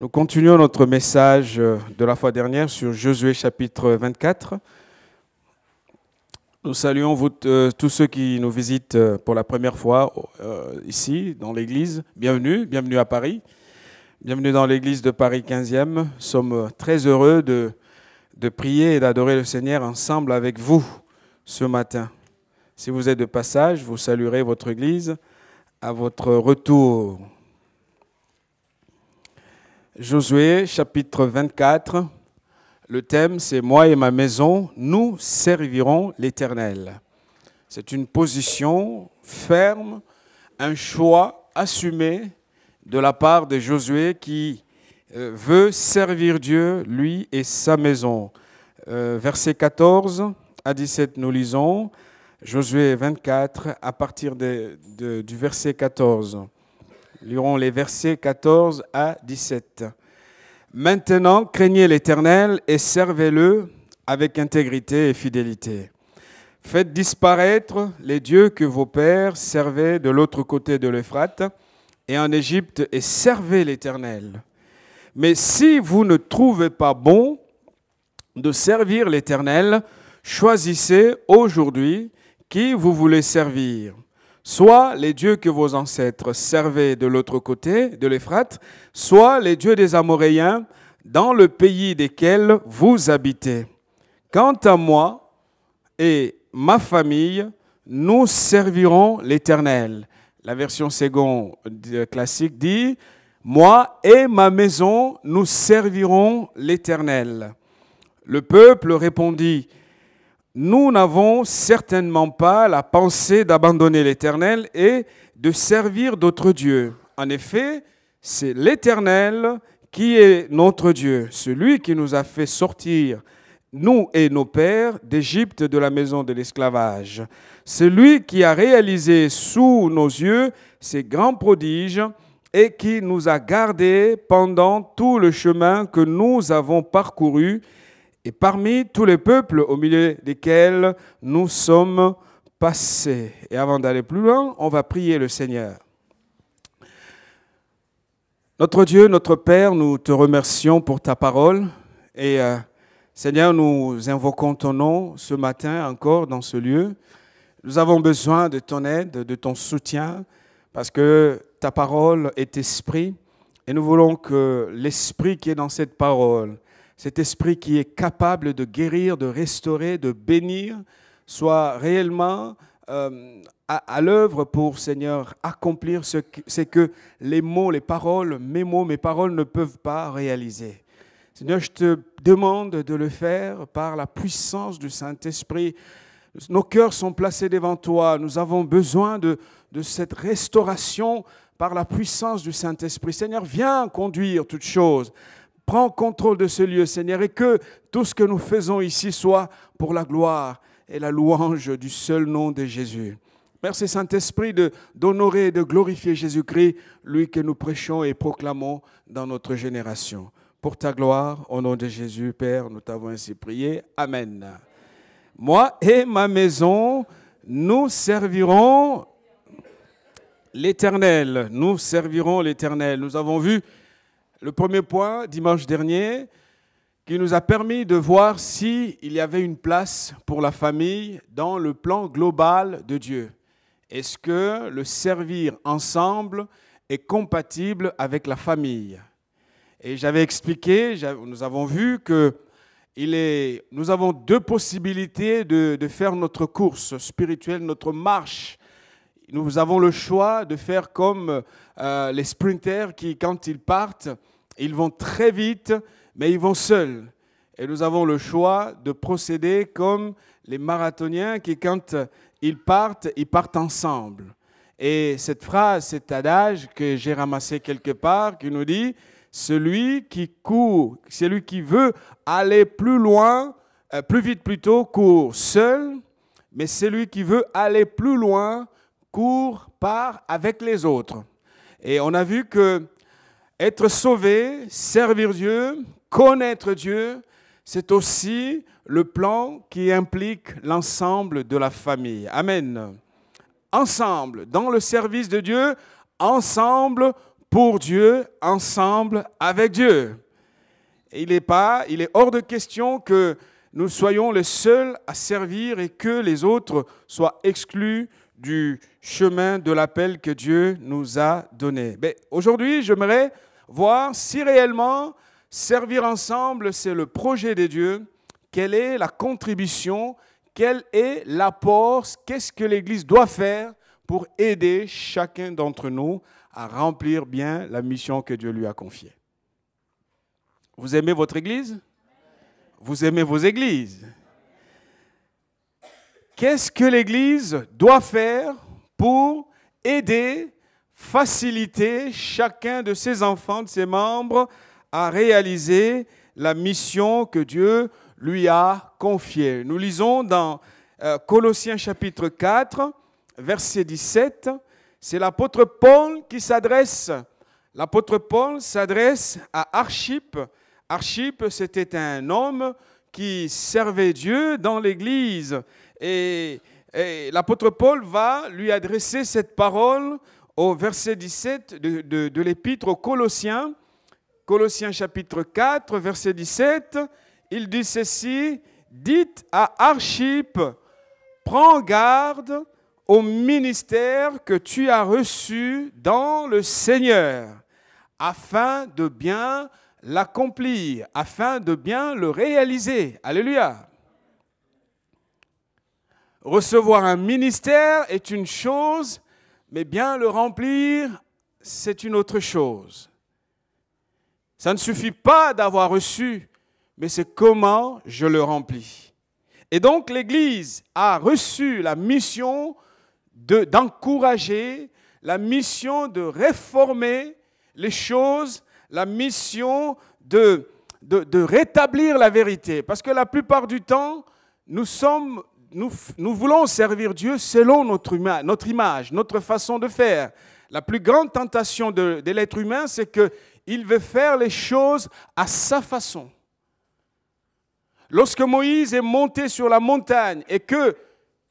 Nous continuons notre message de la fois dernière sur Josué chapitre 24. Nous saluons tous ceux qui nous visitent pour la première fois ici dans l'église. Bienvenue, bienvenue à Paris. Bienvenue dans l'église de Paris 15e. Nous sommes très heureux de prier et d'adorer le Seigneur ensemble avec vous ce matin. Si vous êtes de passage, vous saluerez votre église à votre retour. Josué, chapitre 24, le thème c'est « Moi et ma maison, nous servirons l'Éternel ». C'est une position ferme, un choix assumé de la part de Josué qui veut servir Dieu, lui et sa maison. Versets 14 à 17, nous lisons Josué 24 à partir du verset 14. Nous lirons les versets 14 à 17. « Maintenant, craignez l'Éternel et servez-le avec intégrité et fidélité. Faites disparaître les dieux que vos pères servaient de l'autre côté de l'Euphrate et en Égypte et servez l'Éternel. Mais si vous ne trouvez pas bon de servir l'Éternel, choisissez aujourd'hui qui vous voulez servir. Soit les dieux que vos ancêtres servaient de l'autre côté de l'Euphrate, soit les dieux des Amoréens dans le pays desquels vous habitez. Quant à moi et ma famille, nous servirons l'Éternel. » La version Ségon classique dit « Moi et ma maison, nous servirons l'Éternel. » Le peuple répondit « Nous n'avons certainement pas la pensée d'abandonner l'Éternel et de servir d'autres dieux. En effet, c'est l'Éternel qui est notre Dieu, celui qui nous a fait sortir, nous et nos pères, d'Égypte, de la maison de l'esclavage. Celui qui a réalisé sous nos yeux ces grands prodiges et qui nous a gardés pendant tout le chemin que nous avons parcouru, et parmi tous les peuples au milieu desquels nous sommes passés. » Et avant d'aller plus loin, on va prier le Seigneur. Notre Dieu, notre Père, nous te remercions pour ta parole. Et Seigneur, nous invoquons ton nom ce matin encore dans ce lieu. Nous avons besoin de ton aide, de ton soutien, parce que ta parole est esprit. Et nous voulons que l'esprit qui est dans cette parole, cet esprit qui est capable de guérir, de restaurer, de bénir, soit réellement à l'œuvre pour, Seigneur, accomplir ce que les mots, les paroles, mes paroles ne peuvent pas réaliser. Seigneur, je te demande de le faire par la puissance du Saint-Esprit. Nos cœurs sont placés devant toi. Nous avons besoin de cette restauration par la puissance du Saint-Esprit. Seigneur, viens conduire toutes choses. Prends contrôle de ce lieu, Seigneur, et que tout ce que nous faisons ici soit pour la gloire et la louange du seul nom de Jésus. Merci Saint-Esprit d'honorer et de glorifier Jésus-Christ, lui que nous prêchons et proclamons dans notre génération. Pour ta gloire, au nom de Jésus, Père, nous t'avons ainsi prié. Amen. Moi et ma maison, nous servirons l'Éternel. Nous servirons l'Éternel. Nous avons vu le premier point, dimanche dernier, qui nous a permis de voir s'il y avait une place pour la famille dans le plan global de Dieu. Est-ce que le servir ensemble est compatible avec la famille? Et j'avais expliqué, nous avons vu que nous avons deux possibilités de faire notre course spirituelle, notre marche. Nous avons le choix de faire comme les sprinters qui, quand ils partent, ils vont très vite, mais ils vont seuls. Et nous avons le choix de procéder comme les marathoniens qui, quand ils partent ensemble. Et cette phrase, cet adage que j'ai ramassé quelque part, qui nous dit « Celui qui court, celui qui veut aller plus loin, plus vite plutôt, court seul, mais celui qui veut aller plus loin, court, part avec les autres. » Et on a vu que être sauvé, servir Dieu, connaître Dieu, c'est aussi le plan qui implique l'ensemble de la famille. Amen. Ensemble, dans le service de Dieu, ensemble pour Dieu, ensemble avec Dieu. Et il est hors de question que nous soyons les seuls à servir et que les autres soient exclus du chemin de l'appel que Dieu nous a donné. Mais aujourd'hui, j'aimerais voir si réellement servir ensemble, c'est le projet de Dieu, quelle est la contribution, quel est l'apport, qu'est-ce que l'Église doit faire pour aider chacun d'entre nous à remplir bien la mission que Dieu lui a confiée. Vous aimez votre Église? Vous aimez vos églises? Qu'est-ce que l'Église doit faire pour aider, faciliter chacun de ses enfants, de ses membres, à réaliser la mission que Dieu lui a confiée? Nous lisons dans Colossiens chapitre 4, verset 17. C'est l'apôtre Paul qui s'adresse. L'apôtre Paul s'adresse à Archippe. Archippe, c'était un homme qui servait Dieu dans l'Église. Et l'apôtre Paul va lui adresser cette parole au verset 17 de l'épître aux Colossiens. Colossiens chapitre 4, verset 17. Il dit ceci: « Dites à Archippe, prends garde au ministère que tu as reçu dans le Seigneur, afin de bien l'accomplir, afin de bien le réaliser. » Alléluia. Recevoir un ministère est une chose, mais bien le remplir, c'est une autre chose. Ça ne suffit pas d'avoir reçu, mais c'est comment je le remplis. Et donc l'Église a reçu la mission d'encourager, la mission de réformer les choses, la mission de rétablir la vérité. Parce que la plupart du temps, nous voulons servir Dieu selon notre image, notre façon de faire. La plus grande tentation de l'être humain, c'est qu'il veut faire les choses à sa façon. Lorsque Moïse est monté sur la montagne et que,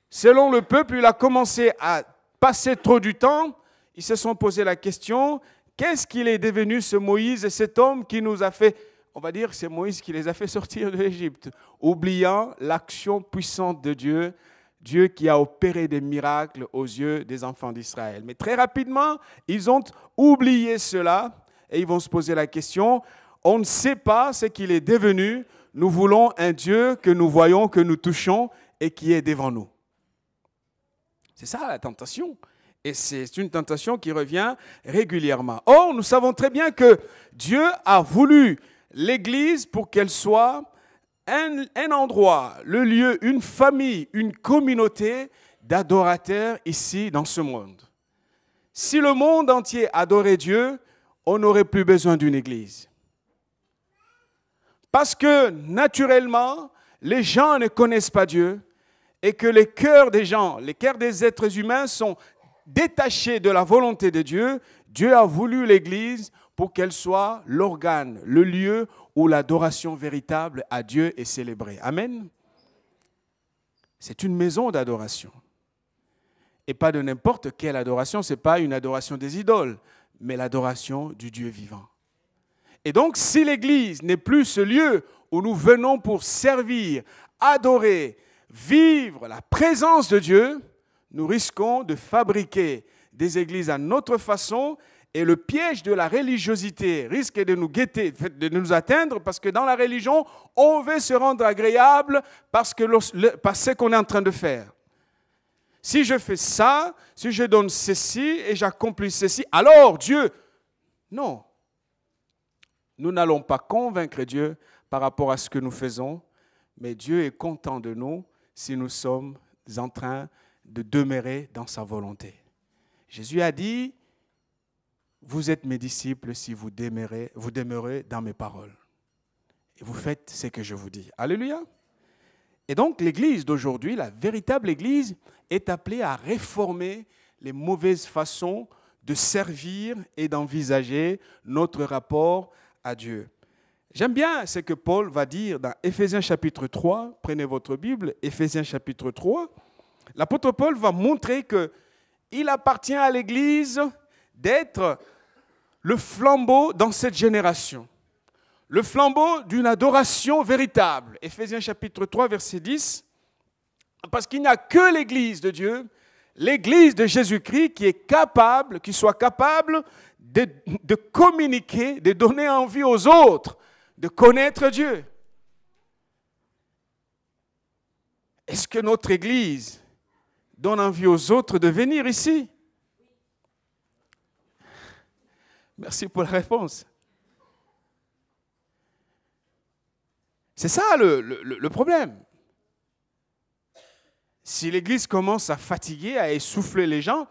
selon le peuple, il a commencé à passer trop du temps, ils se sont posé la question: qu'est-ce qu'il est devenu ce Moïse et cet homme qui nous a fait, on va dire, c'est Moïse qui les a fait sortir de l'Égypte, oubliant l'action puissante de Dieu, Dieu qui a opéré des miracles aux yeux des enfants d'Israël. Mais très rapidement, ils ont oublié cela et ils vont se poser la question: on ne sait pas ce qu'il est devenu, nous voulons un Dieu que nous voyons, que nous touchons et qui est devant nous. C'est ça la tentation. Et c'est une tentation qui revient régulièrement. Or, nous savons très bien que Dieu a voulu l'Église pour qu'elle soit un endroit, le lieu, une famille, une communauté d'adorateurs ici dans ce monde. Si le monde entier adorait Dieu, on n'aurait plus besoin d'une Église. Parce que naturellement, les gens ne connaissent pas Dieu et que les cœurs des gens, les cœurs des êtres humains sont détachés de la volonté de Dieu. Dieu a voulu l'Église pour qu'elle soit l'organe, le lieu où l'adoration véritable à Dieu est célébrée. Amen. C'est une maison d'adoration. Et pas de n'importe quelle adoration, ce n'est pas une adoration des idoles, mais l'adoration du Dieu vivant. Et donc, si l'Église n'est plus ce lieu où nous venons pour servir, adorer, vivre la présence de Dieu, nous risquons de fabriquer des églises à notre façon et le piège de la religiosité risque de nous guetter, de nous atteindre parce que dans la religion, on veut se rendre agréable parce que ce qu'on est en train de faire. Si je fais ça, si je donne ceci et j'accomplis ceci, alors Dieu, non. Nous n'allons pas convaincre Dieu par rapport à ce que nous faisons, mais Dieu est content de nous si nous sommes en train de demeurer dans sa volonté. Jésus a dit: vous êtes mes disciples si vous demeurez dans mes paroles. Et vous faites ce que je vous dis. Alléluia. Et donc l'Église d'aujourd'hui, la véritable Église, est appelée à réformer les mauvaises façons de servir et d'envisager notre rapport à Dieu. J'aime bien ce que Paul va dire dans Éphésiens chapitre 3. Prenez votre Bible, Éphésiens chapitre 3. L'apôtre Paul va montrer qu'il appartient à l'Église d'être le flambeau dans cette génération. Le flambeau d'une adoration véritable. Éphésiens chapitre 3, verset 10. Parce qu'il n'y a que l'Église de Dieu, l'Église de Jésus-Christ qui soit capable de communiquer, de donner envie aux autres, de connaître Dieu. Est-ce que notre Église donne envie aux autres de venir ici? Merci pour la réponse. C'est ça le problème. Si l'Église commence à fatiguer, à essouffler les gens,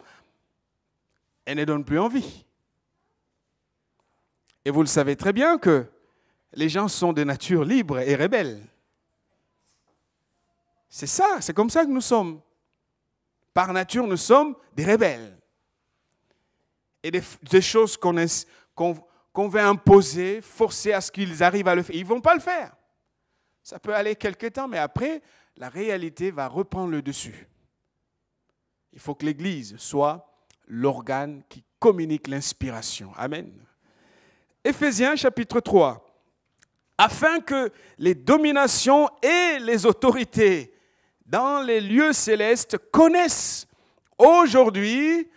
elle ne donne plus envie. Et vous le savez très bien que les gens sont de nature libre et rebelles. C'est ça, c'est comme ça que nous sommes. Par nature, nous sommes des rebelles. Et des choses qu'on veut imposer, forcer à ce qu'ils arrivent à le faire. Ils ne vont pas le faire. Ça peut aller quelque temps, mais après, la réalité va reprendre le dessus. Il faut que l'Église soit l'organe qui communique l'inspiration. Amen. Éphésiens chapitre 3. Afin que les dominations et les autorités dans les lieux célestes connaissent aujourd'hui,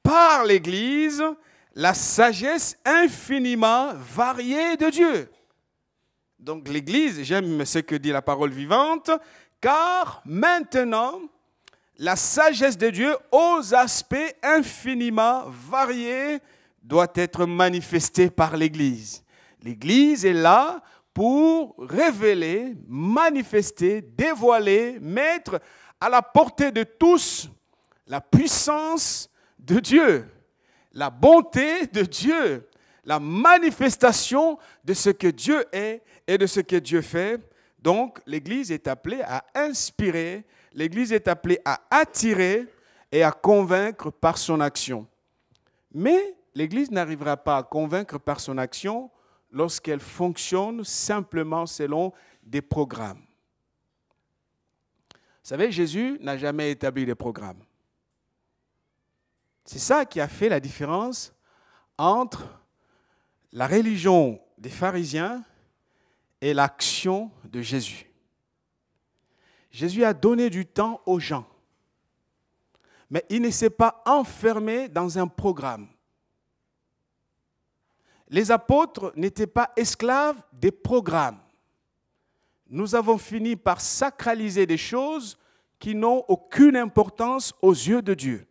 par l'Église, la sagesse infiniment variée de Dieu. Donc l'Église, j'aime ce que dit la parole vivante, car maintenant, la sagesse de Dieu aux aspects infiniment variés doit être manifestée par l'Église. L'Église est là pour révéler, manifester, dévoiler, mettre à la portée de tous la puissance de Dieu, la bonté de Dieu, la manifestation de ce que Dieu est et de ce que Dieu fait. Donc, l'Église est appelée à inspirer, l'Église est appelée à attirer et à convaincre par son action. Mais l'Église n'arrivera pas à convaincre par son action lorsqu'elle fonctionne simplement selon des programmes. Vous savez, Jésus n'a jamais établi de programme. C'est ça qui a fait la différence entre la religion des pharisiens et l'action de Jésus. Jésus a donné du temps aux gens, mais il ne s'est pas enfermé dans un programme. Les apôtres n'étaient pas esclaves des programmes. Nous avons fini par sacraliser des choses qui n'ont aucune importance aux yeux de Dieu.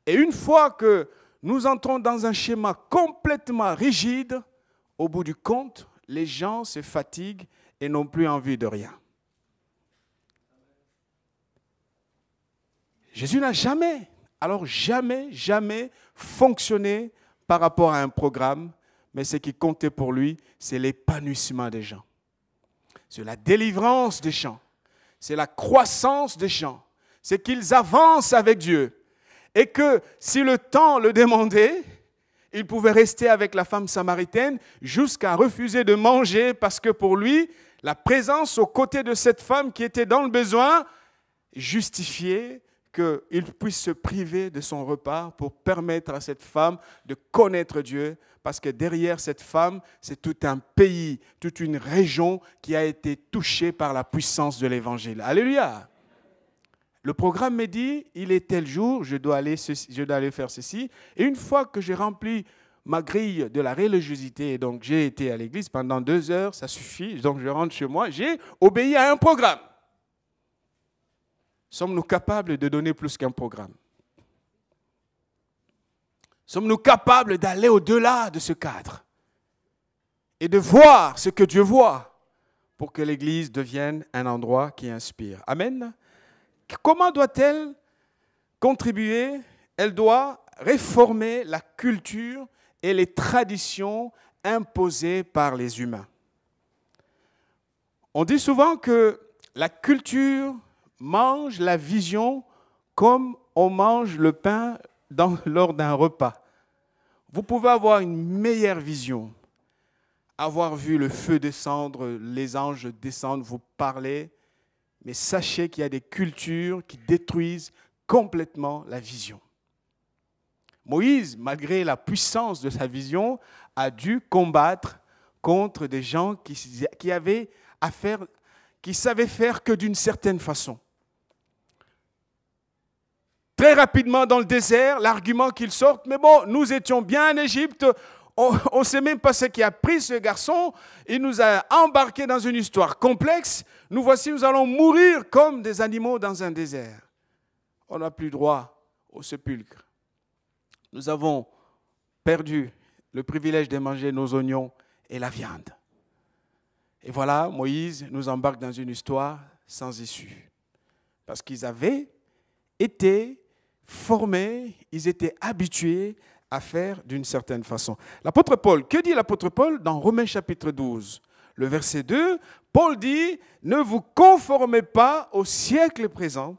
Et une fois que nous entrons dans un schéma complètement rigide, au bout du compte, les gens se fatiguent et n'ont plus envie de rien. Jésus n'a jamais fonctionné par rapport à un programme, mais ce qui comptait pour lui, c'est l'épanouissement des gens. C'est la délivrance des gens. C'est la croissance des gens. C'est qu'ils avancent avec Dieu. Et que si le temps le demandait, il pouvait rester avec la femme samaritaine jusqu'à refuser de manger parce que pour lui, la présence aux côtés de cette femme qui était dans le besoin justifiait qu'il puisse se priver de son repas pour permettre à cette femme de connaître Dieu, parce que derrière cette femme, c'est tout un pays, toute une région qui a été touchée par la puissance de l'Évangile. Alléluia! Le programme me dit, il est tel jour, je dois aller faire ceci. Et une fois que j'ai rempli ma grille de la religiosité, et donc j'ai été à l'église pendant 2 heures, ça suffit, donc je rentre chez moi, j'ai obéi à un programme. Sommes-nous capables de donner plus qu'un programme? Sommes-nous capables d'aller au-delà de ce cadre et de voir ce que Dieu voit pour que l'Église devienne un endroit qui inspire? Amen. Comment doit-elle contribuer? Elle doit réformer la culture et les traditions imposées par les humains. On dit souvent que la culture mange la vision comme on mange le pain lors d'un repas. Vous pouvez avoir une meilleure vision, avoir vu le feu descendre, les anges descendre, vous parler, mais sachez qu'il y a des cultures qui détruisent complètement la vision. Moïse, malgré la puissance de sa vision, a dû combattre contre des gens qui avaient affaire, qui savaient faire que d'une certaine façon. Très rapidement dans le désert, l'argument qu'ils sortent, mais bon, nous étions bien en Égypte, on ne sait même pas ce qui a pris ce garçon, il nous a embarqués dans une histoire complexe, nous voici, nous allons mourir comme des animaux dans un désert. On n'a plus droit au sépulcre. Nous avons perdu le privilège de manger nos oignons et la viande. Et voilà, Moïse nous embarque dans une histoire sans issue. Parce qu'ils avaient été formés, ils étaient habitués à faire d'une certaine façon. L'apôtre Paul, que dit l'apôtre Paul dans Romains chapitre 12? Le verset 2, Paul dit, « Ne vous conformez pas au siècle présent,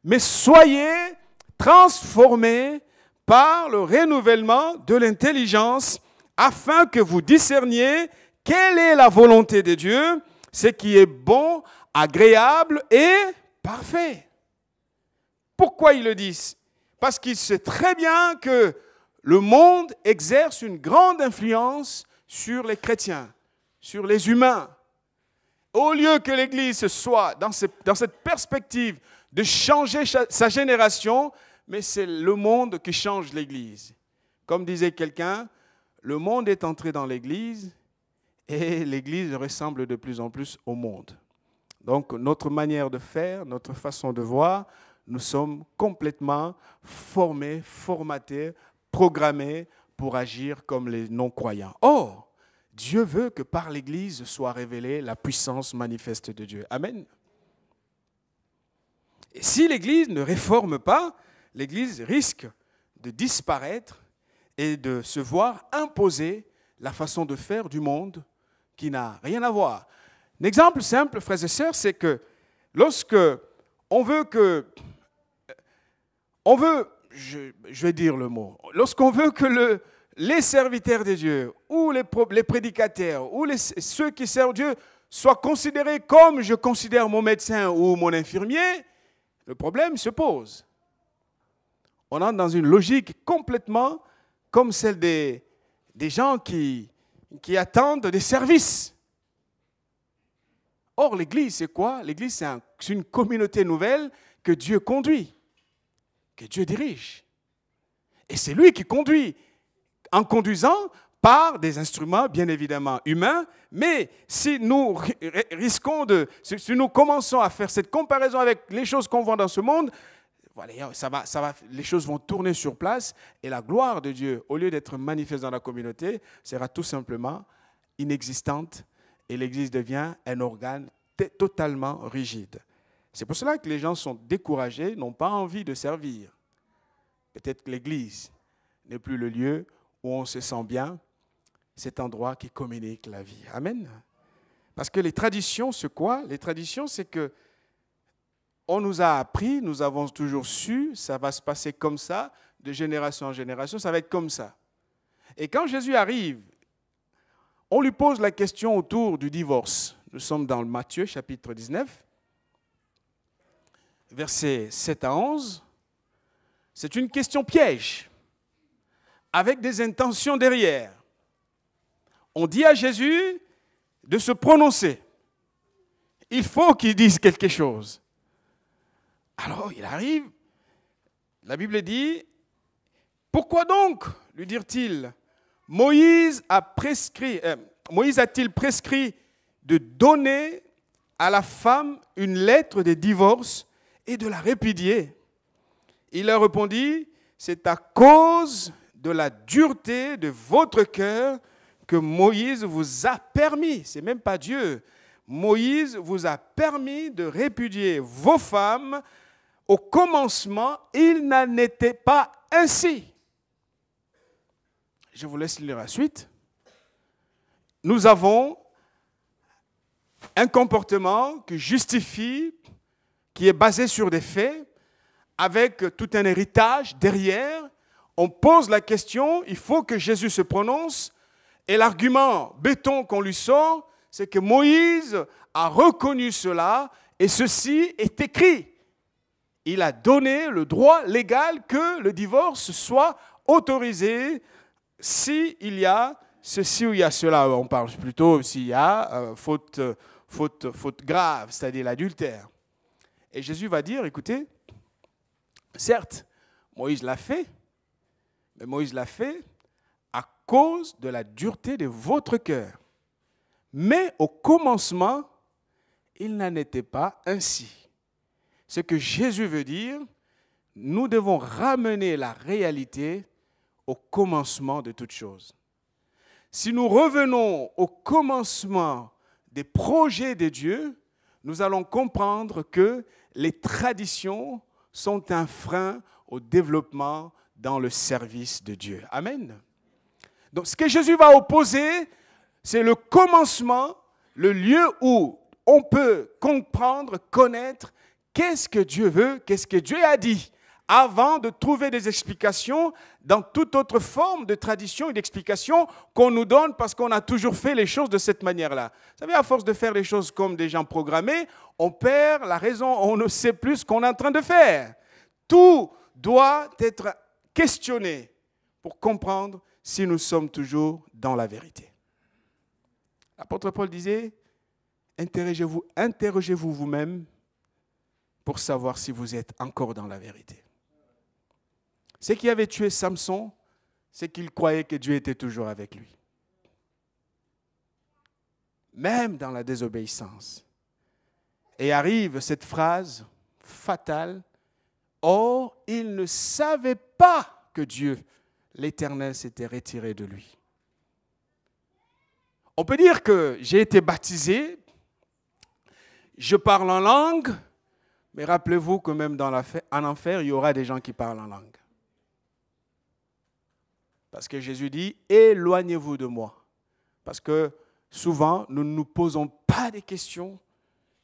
mais soyez transformés par le renouvellement de l'intelligence, afin que vous discerniez quelle est la volonté de Dieu, ce qui est bon, agréable et parfait. » Pourquoi ils le disent? Parce qu'ils savent très bien que le monde exerce une grande influence sur les chrétiens, sur les humains. Au lieu que l'Église soit dans cette perspective de changer sa génération, mais c'est le monde qui change l'Église. Comme disait quelqu'un, le monde est entré dans l'Église et l'Église ressemble de plus en plus au monde. Donc notre manière de faire, notre façon de voir, nous sommes complètement formés, formatés, programmés pour agir comme les non-croyants. Or, Dieu veut que par l'Église soit révélée la puissance manifeste de Dieu. Amen. Et si l'Église ne réforme pas, l'Église risque de disparaître et de se voir imposer la façon de faire du monde qui n'a rien à voir. Un exemple simple, frères et sœurs, c'est que lorsque je vais dire le mot, lorsqu'on veut que les serviteurs de Dieu ou les prédicateurs ou ceux qui servent Dieu soient considérés comme je considère mon médecin ou mon infirmier, le problème se pose. On entre dans une logique complètement comme celle des gens qui attendent des services. Or, l'Église, c'est quoi? L'Église, c'est une communauté nouvelle que Dieu conduit, que Dieu dirige. Et c'est lui qui conduit, en conduisant par des instruments, bien évidemment, humains, mais si nous risquons si nous commençons à faire cette comparaison avec les choses qu'on voit dans ce monde, voilà, les choses vont tourner sur place et la gloire de Dieu, au lieu d'être manifeste dans la communauté, sera tout simplement inexistante et l'Église devient un organe totalement rigide. C'est pour cela que les gens sont découragés, n'ont pas envie de servir. Peut-être que l'Église n'est plus le lieu où on se sent bien, cet endroit qui communique la vie. Amen. Parce que les traditions, c'est quoi? Les traditions, c'est que on nous a appris, nous avons toujours su, ça va se passer comme ça, de génération en génération, ça va être comme ça. Et quand Jésus arrive, on lui pose la question autour du divorce. Nous sommes dans Matthieu, chapitre 19, versets 7 à 11. C'est une question piège, avec des intentions derrière. On dit à Jésus de se prononcer. Il faut qu'il dise quelque chose. Alors, il arrive, la Bible dit, « Pourquoi donc, lui dirent-ils, Moïse a-t-il prescrit de donner à la femme une lettre de divorce et de la répudier ?» Il leur répondit, « C'est à cause de la dureté de votre cœur que Moïse vous a permis, c'est même pas Dieu, Moïse vous a permis de répudier vos femmes. Au commencement, il n'en était pas ainsi. » Je vous laisse lire la suite. Nous avons un comportement qui justifie, qui est basé sur des faits, avec tout un héritage derrière. On pose la question, il faut que Jésus se prononce, et l'argument béton qu'on lui sort, c'est que Moïse a reconnu cela, et ceci est écrit. Il a donné le droit légal que le divorce soit autoriser s'il y a ceci ou il y a cela. On parle plutôt s'il y a faute grave, c'est-à-dire l'adultère. Et Jésus va dire, écoutez, certes, Moïse l'a fait, mais Moïse l'a fait à cause de la dureté de votre cœur. Mais au commencement, il n'en était pas ainsi. Ce que Jésus veut dire, nous devons ramener la réalité au commencement de toute chose. Si nous revenons au commencement des projets de Dieu, nous allons comprendre que les traditions sont un frein au développement dans le service de Dieu. Amen. Donc, ce que Jésus va opposer, c'est le commencement, le lieu où on peut comprendre, connaître qu'est-ce que Dieu veut, qu'est-ce que Dieu a dit, avant de trouver des explications dans toute autre forme de tradition et d'explication qu'on nous donne parce qu'on a toujours fait les choses de cette manière-là. Vous savez, à force de faire les choses comme des gens programmés, on perd la raison, on ne sait plus ce qu'on est en train de faire. Tout doit être questionné pour comprendre si nous sommes toujours dans la vérité. L'apôtre Paul disait, interrogez-vous vous-même pour savoir si vous êtes encore dans la vérité. Ce qui avait tué Samson, c'est qu'il croyait que Dieu était toujours avec lui. Même dans la désobéissance. Et arrive cette phrase fatale, « Or, il ne savait pas que Dieu, l'Éternel, s'était retiré de lui. » On peut dire que j'ai été baptisé, je parle en langue, mais rappelez-vous que même en enfer, il y aura des gens qui parlent en langue. Parce que Jésus dit, éloignez-vous de moi. Parce que souvent, nous ne nous posons pas des questions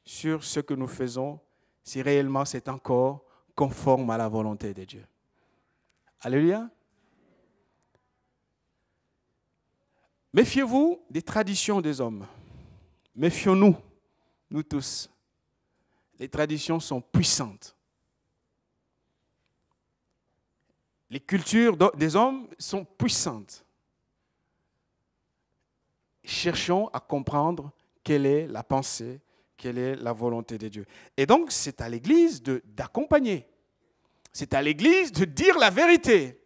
sur ce que nous faisons, si réellement c'est encore conforme à la volonté de Dieu. Alléluia. Méfiez-vous des traditions des hommes. Méfions-nous, nous tous. Les traditions sont puissantes. Les cultures des hommes sont puissantes. Cherchons à comprendre quelle est la pensée, quelle est la volonté de Dieu. Et donc, c'est à l'Église d'accompagner. C'est à l'Église de dire la vérité.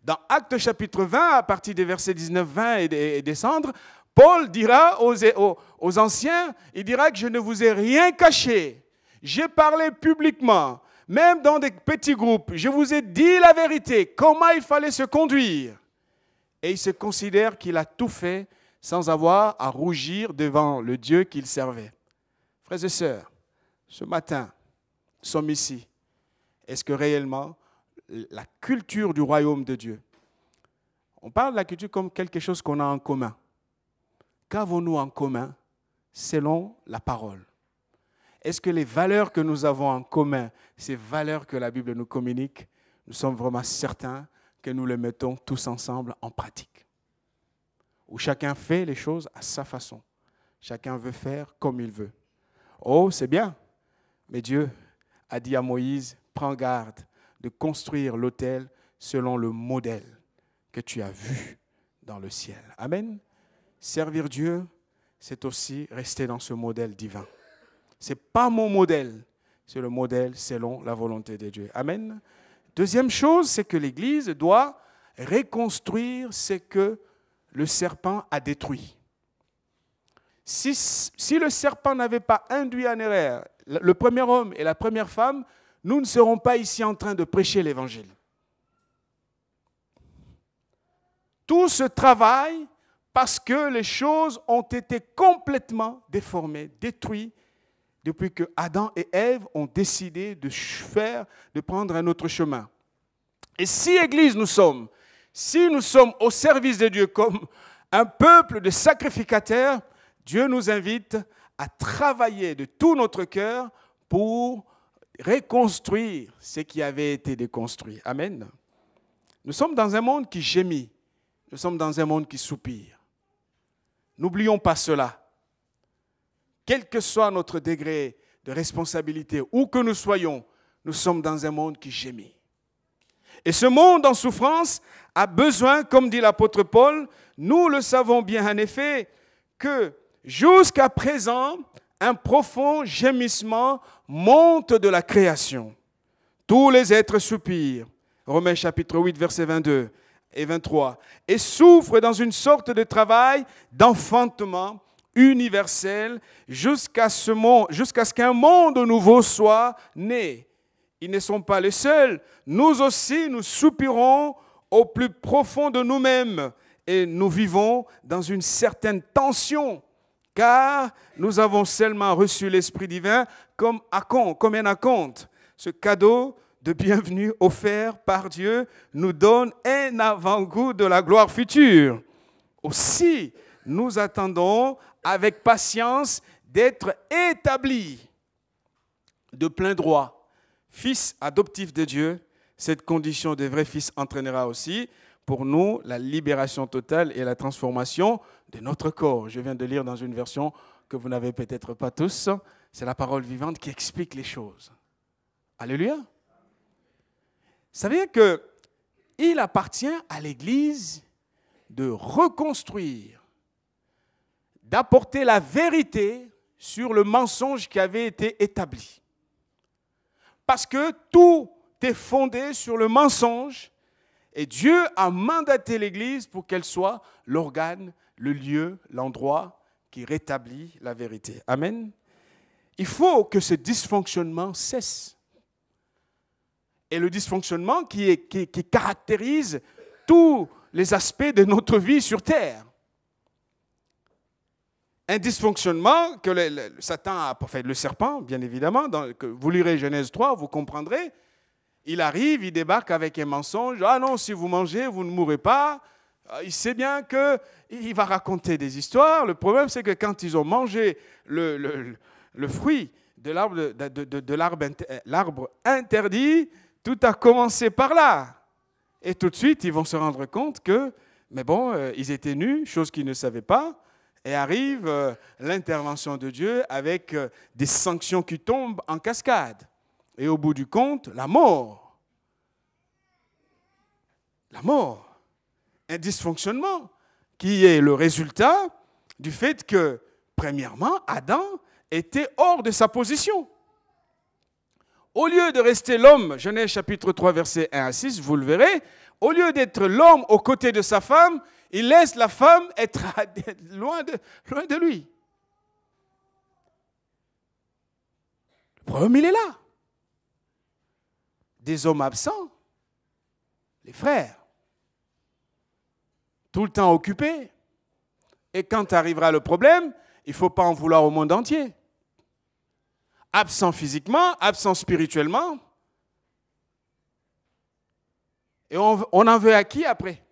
Dans Actes chapitre 20, à partir des versets 19, 20 et descendre, Paul dira aux anciens, il dira que je ne vous ai rien caché. J'ai parlé publiquement. Même dans des petits groupes, je vous ai dit la vérité, comment il fallait se conduire. Et il se considère qu'il a tout fait sans avoir à rougir devant le Dieu qu'il servait. Frères et sœurs, ce matin, nous sommes ici. Est-ce que réellement, la culture du royaume de Dieu, on parle de la culture comme quelque chose qu'on a en commun. Qu'avons-nous en commun selon la parole? Est-ce que les valeurs que nous avons en commun, ces valeurs que la Bible nous communique, nous sommes vraiment certains que nous les mettons tous ensemble en pratique? Où chacun fait les choses à sa façon. Chacun veut faire comme il veut. Oh, c'est bien. Mais Dieu a dit à Moïse, prends garde de construire l'autel selon le modèle que tu as vu dans le ciel. Amen. Servir Dieu, c'est aussi rester dans ce modèle divin. Ce n'est pas mon modèle, c'est le modèle selon la volonté de Dieu. Amen. Deuxième chose, c'est que l'Église doit reconstruire ce que le serpent a détruit. Si le serpent n'avait pas induit en erreur le premier homme et la première femme, nous ne serons pas ici en train de prêcher l'Évangile. Tout ce travail, parce que les choses ont été complètement déformées, détruites, depuis que Adam et Ève ont décidé de prendre un autre chemin. Et si Église si nous sommes au service de Dieu comme un peuple de sacrificateurs, Dieu nous invite à travailler de tout notre cœur pour reconstruire ce qui avait été déconstruit. Amen. Nous sommes dans un monde qui gémit. Nous sommes dans un monde qui soupire. N'oublions pas cela. Quel que soit notre degré de responsabilité, où que nous soyons, nous sommes dans un monde qui gémit. Et ce monde en souffrance a besoin, comme dit l'apôtre Paul, nous le savons bien en effet, que jusqu'à présent, un profond gémissement monte de la création. Tous les êtres soupirent, Romains chapitre 8, versets 22 et 23, et souffrent dans une sorte de travail d'enfantement universel jusqu'à ce qu'un monde nouveau soit né. Ils ne sont pas les seuls. Nous aussi, nous soupirons au plus profond de nous-mêmes et nous vivons dans une certaine tension, car nous avons seulement reçu l'Esprit divin comme un acompte. Ce cadeau de bienvenue offert par Dieu nous donne un avant-goût de la gloire future. Aussi, nous attendons avec patience d'être établis de plein droit, fils adoptifs de Dieu. Cette condition de vrai fils entraînera aussi pour nous la libération totale et la transformation de notre corps. Je viens de lire dans une version que vous n'avez peut-être pas tous. C'est la parole vivante qui explique les choses. Alléluia. Savez qu'il appartient à l'Église de reconstruire, d'apporter la vérité sur le mensonge qui avait été établi. Parce que tout est fondé sur le mensonge et Dieu a mandaté l'Église pour qu'elle soit l'organe, le lieu, l'endroit qui rétablit la vérité. Amen. Il faut que ce dysfonctionnement cesse. Et le dysfonctionnement qui caractérise tous les aspects de notre vie sur terre. Un dysfonctionnement que Satan a fait, le serpent, bien évidemment, vous lirez Genèse 3, vous comprendrez. Il arrive, il débarque avec un mensonge. Ah non, si vous mangez, vous ne mourrez pas. Il sait bien qu'il va raconter des histoires. Le problème, c'est que quand ils ont mangé le fruit de l'arbre interdit, tout a commencé par là. Et tout de suite, ils vont se rendre compte que, mais bon, ils étaient nus, chose qu'ils ne savaient pas. Et arrive l'intervention de Dieu avec des sanctions qui tombent en cascade. Et au bout du compte, la mort. La mort. Un dysfonctionnement qui est le résultat du fait que, premièrement, Adam était hors de sa position. Au lieu de rester l'homme, Genèse chapitre 3, versets 1 à 6, vous le verrez, au lieu d'être l'homme aux côtés de sa femme, il laisse la femme être loin de lui. Le problème, il est là. Des hommes absents, les frères, tout le temps occupés. Et quand arrivera le problème, il ne faut pas en vouloir au monde entier. Absent physiquement, absent spirituellement. Et on en veut à qui après?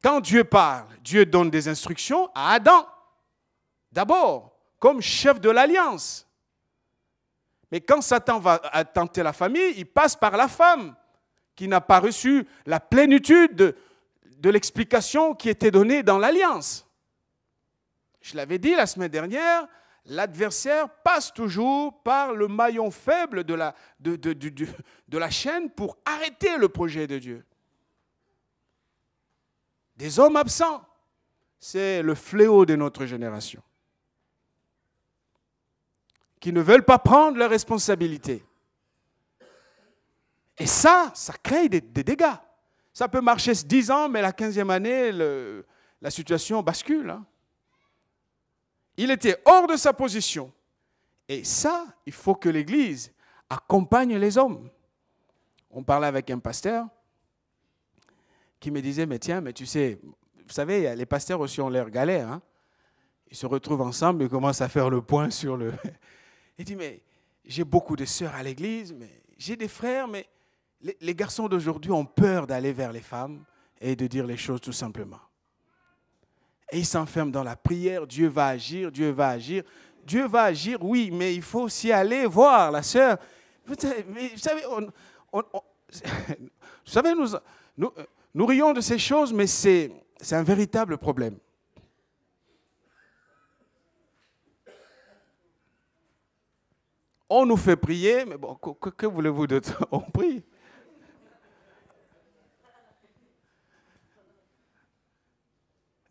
Quand Dieu parle, Dieu donne des instructions à Adam, d'abord, comme chef de l'alliance. Mais quand Satan va tenter la famille, il passe par la femme, qui n'a pas reçu la plénitude de l'explication qui était donnée dans l'alliance. Je l'avais dit la semaine dernière, l'adversaire passe toujours par le maillon faible de la chaîne pour arrêter le projet de Dieu. Des hommes absents, c'est le fléau de notre génération, qui ne veulent pas prendre leurs responsabilités. Et ça crée des dégâts. Ça peut marcher 10 ans, mais la 15e année, la situation bascule. Hein. Il était hors de sa position. Et ça, il faut que l'Église accompagne les hommes. On parlait avec un pasteur qui me disait, mais tiens, mais tu sais, vous savez, les pasteurs aussi ont l'air galères. Hein? Ils se retrouvent ensemble et commencent à faire le point sur le... Il dit, mais j'ai beaucoup de sœurs à l'église, mais j'ai des frères, mais les garçons d'aujourd'hui ont peur d'aller vers les femmes et de dire les choses tout simplement. Et ils s'enferment dans la prière, Dieu va agir, Dieu va agir. Dieu va agir, oui, mais il faut aussi aller voir la sœur. Vous savez, nous rions de ces choses, mais c'est un véritable problème. On nous fait prier, mais bon, que voulez-vous d'autre? On prie.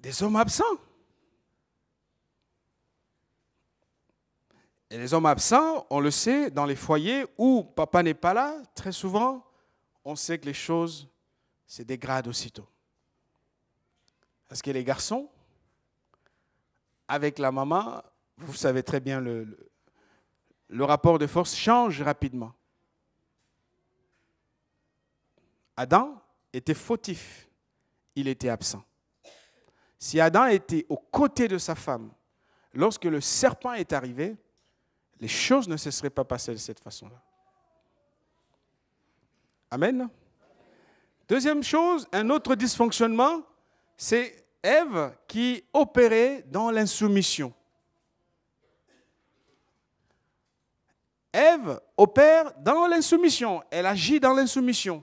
des hommes absents. Et les hommes absents, on le sait, dans les foyers où papa n'est pas là, très souvent, on sait que les choses se dégradent aussitôt. Parce que les garçons, avec la maman, vous savez très bien, le rapport de force change rapidement. Adam était fautif, il était absent. Si Adam était aux côtés de sa femme, lorsque le serpent est arrivé, les choses ne se seraient pas passées de cette façon-là. Amen. Deuxième chose, un autre dysfonctionnement, c'est Ève qui opérait dans l'insoumission. Ève opère dans l'insoumission, elle agit dans l'insoumission.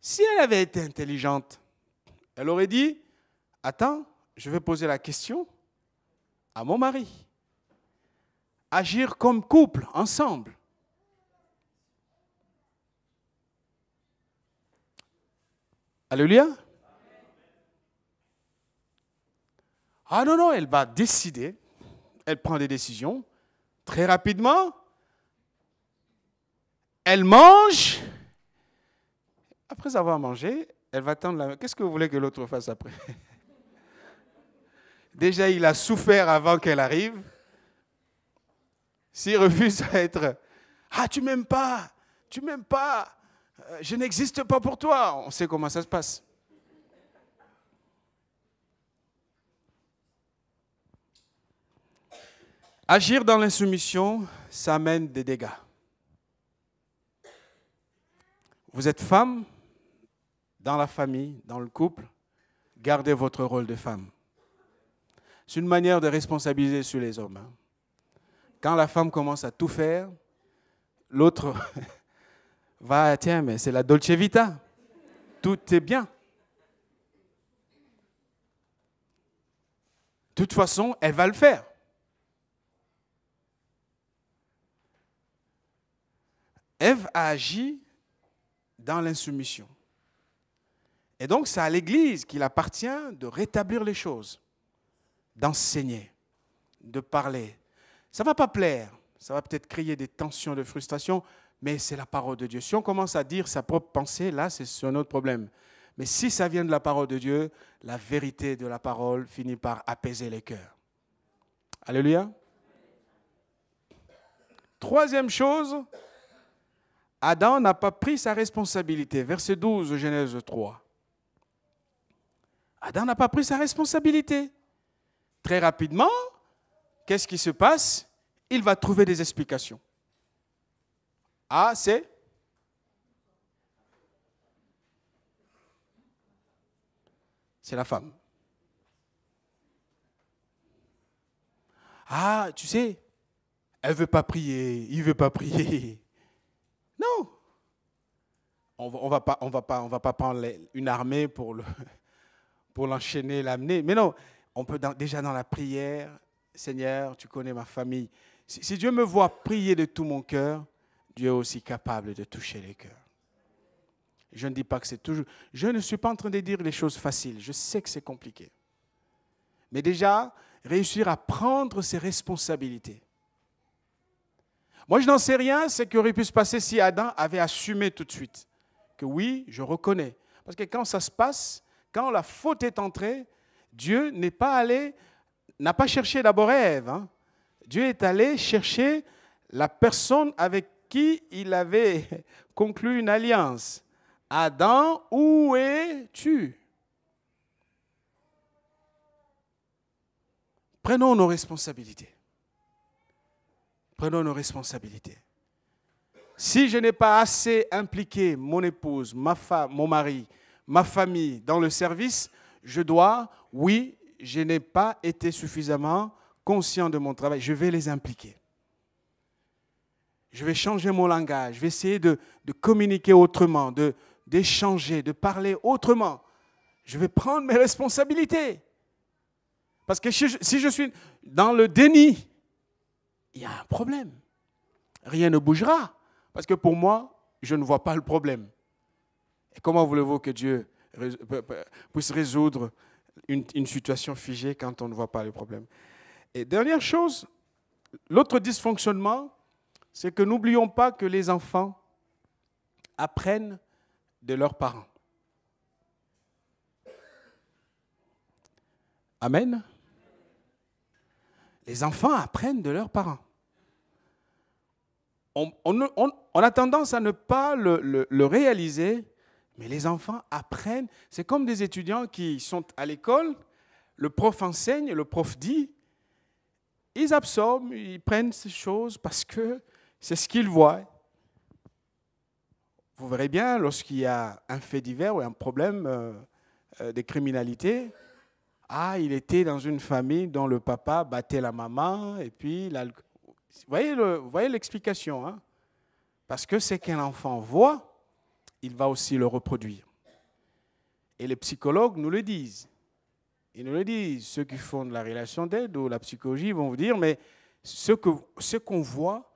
Si elle avait été intelligente, elle aurait dit, attends, je vais poser la question à mon mari. Agir comme couple, ensemble. Alléluia. Ah non, non, elle va décider, elle prend des décisions très rapidement, elle mange, après avoir mangé, elle va tendre la main. Qu'est-ce que vous voulez que l'autre fasse après? Déjà, il a souffert avant qu'elle arrive. S'il refuse, ça va être « Ah, tu m'aimes pas, je n'existe pas pour toi. » On sait comment ça se passe. Agir dans l'insoumission, ça amène des dégâts. Vous êtes femme, dans la famille, dans le couple, gardez votre rôle de femme. C'est une manière de responsabiliser sur les hommes. Quand la femme commence à tout faire, l'autre va, tiens, mais c'est la Dolce Vita. Tout est bien. De toute façon, elle va le faire. Ève a agi dans l'insoumission. Et donc, c'est à l'Église qu'il appartient de rétablir les choses, d'enseigner, de parler. Ça ne va pas plaire, ça va peut-être créer des tensions, de frustration, mais c'est la parole de Dieu. Si on commence à dire sa propre pensée, là, c'est un autre problème. Mais si ça vient de la parole de Dieu, la vérité de la parole finit par apaiser les cœurs. Alléluia. Troisième chose, Adam n'a pas pris sa responsabilité. Verset 12 de Genèse 3. Adam n'a pas pris sa responsabilité. Très rapidement, qu'est-ce qui se passe? Il va trouver des explications. Ah, c'est la femme. Ah, tu sais, elle ne veut pas prier, il ne veut pas prier. Non. On va pas prendre une armée pour l'enchaîner, l'amener. Mais non, on peut déjà dans la prière, Seigneur, tu connais ma famille. Si Dieu me voit prier de tout mon cœur, Dieu est aussi capable de toucher les cœurs. Je ne dis pas que c'est toujours... Je ne suis pas en train de dire les choses faciles. Je sais que c'est compliqué. Mais déjà, réussir à prendre ses responsabilités. Moi, je n'en sais rien, c'est ce qui aurait pu se passer si Adam avait assumé tout de suite. Que oui, je reconnais. Parce que quand ça se passe, quand la faute est entrée, Dieu n'a pas cherché d'abord Ève. Hein. Dieu est allé chercher la personne avec qui il avait conclu une alliance. Adam, où es-tu? Prenons nos responsabilités. Prenons nos responsabilités. Si je n'ai pas assez impliqué mon épouse, ma femme, mon mari, ma famille dans le service, je n'ai pas été suffisamment conscient de mon travail, je vais les impliquer. Je vais changer mon langage, je vais essayer de communiquer autrement, d'échanger, de parler autrement. Je vais prendre mes responsabilités. Parce que si je suis dans le déni, il y a un problème. Rien ne bougera. Parce que pour moi, je ne vois pas le problème. Et comment voulez-vous que Dieu puisse résoudre une situation figée quand on ne voit pas le problème. Et dernière chose, l'autre dysfonctionnement, c'est que n'oublions pas que les enfants apprennent de leurs parents. Amen. Les enfants apprennent de leurs parents. On a tendance à ne pas le réaliser, mais les enfants apprennent. C'est comme des étudiants qui sont à l'école, le prof enseigne, le prof dit, ils absorbent, ils prennent ces choses parce que c'est ce qu'ils voient. Vous verrez bien, lorsqu'il y a un fait divers ou un problème de criminalité, il était dans une famille dont le papa battait la maman, et puis vous voyez l'explication, hein? Parce que ce qu'un enfant voit, il va aussi le reproduire. Et les psychologues nous le disent. Ils nous le disent. Ceux qui font de la relation d'aide ou la psychologie vont vous dire, mais ce qu'on voit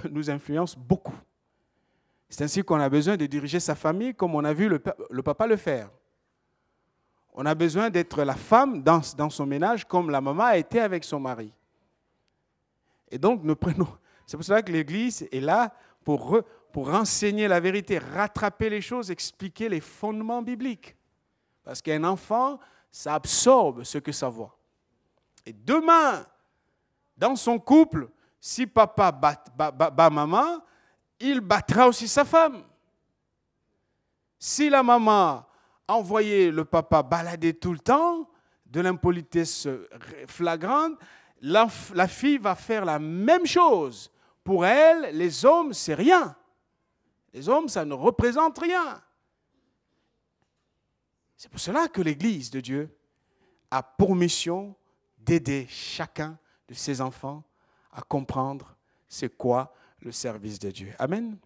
nous influence beaucoup. C'est ainsi qu'on a besoin de diriger sa famille comme on a vu le papa le faire. On a besoin d'être la femme dans son ménage comme la maman a été avec son mari. Et donc, c'est pour cela que l'Église est là pour renseigner la vérité, rattraper les choses, expliquer les fondements bibliques. Parce qu'un enfant, ça absorbe ce que ça voit. Et demain, dans son couple, si papa bat maman, il battra aussi sa femme. Si la maman envoyait le papa balader tout le temps, de l'impolitesse flagrante, la fille va faire la même chose. Pour elle, les hommes, c'est rien. Les hommes, ça ne représente rien. C'est pour cela que l'Église de Dieu a pour mission d'aider chacun de ses enfants à comprendre c'est quoi le service de Dieu. Amen.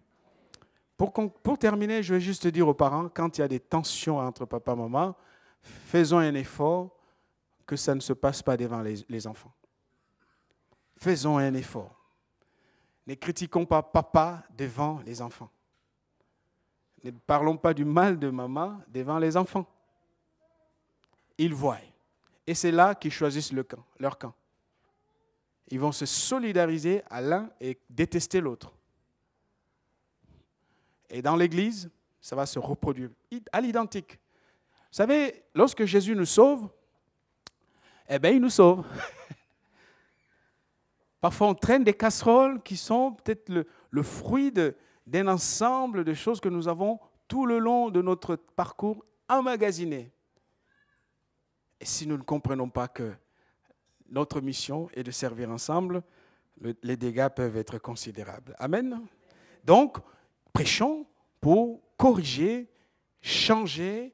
Pour terminer, je vais juste dire aux parents, quand il y a des tensions entre papa et maman, faisons un effort que ça ne se passe pas devant les enfants. Faisons un effort. Ne critiquons pas papa devant les enfants. Ne parlons pas du mal de maman devant les enfants. Ils voient. Et c'est là qu'ils choisissent leur camp. Ils vont se solidariser à l'un et détester l'autre. Et dans l'Église, ça va se reproduire à l'identique. Vous savez, lorsque Jésus nous sauve, il nous sauve. Parfois, on traîne des casseroles qui sont peut-être le fruit d'un ensemble de choses que nous avons tout le long de notre parcours emmagasinées. Et si nous ne comprenons pas que notre mission est de servir ensemble, les dégâts peuvent être considérables. Amen. Donc, prêchons pour corriger, changer,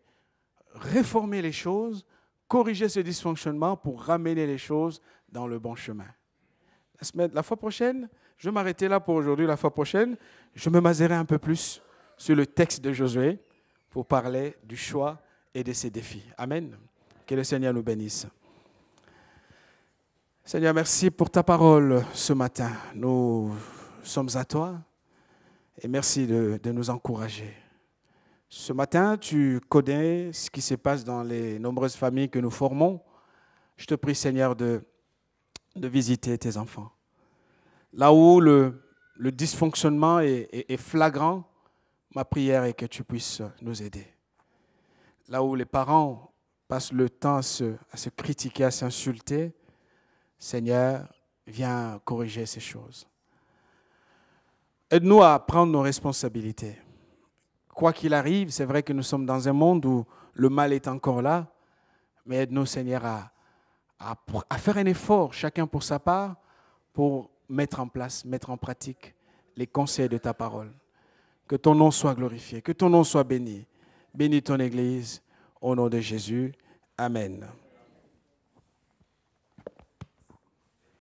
réformer les choses, corriger ce dysfonctionnement pour ramener les choses dans le bon chemin. La fois prochaine, je vais m'arrêter là pour aujourd'hui. La fois prochaine, je me baserai un peu plus sur le texte de Josué pour parler du choix et de ses défis. Amen. Que le Seigneur nous bénisse. Seigneur, merci pour ta parole ce matin. Nous sommes à toi et merci de nous encourager. Ce matin, tu connais ce qui se passe dans les nombreuses familles que nous formons. Je te prie, Seigneur, de visiter tes enfants. Là où le dysfonctionnement est flagrant, ma prière est que tu puisses nous aider. Là où les parents passent le temps à se critiquer, à s'insulter, Seigneur, viens corriger ces choses. Aide-nous à prendre nos responsabilités. Quoi qu'il arrive, c'est vrai que nous sommes dans un monde où le mal est encore là, mais aide-nous, Seigneur, à faire un effort, chacun pour sa part, pour mettre en place, mettre en pratique les conseils de ta parole. Que ton nom soit glorifié, que ton nom soit béni. Bénis ton Église, au nom de Jésus. Amen.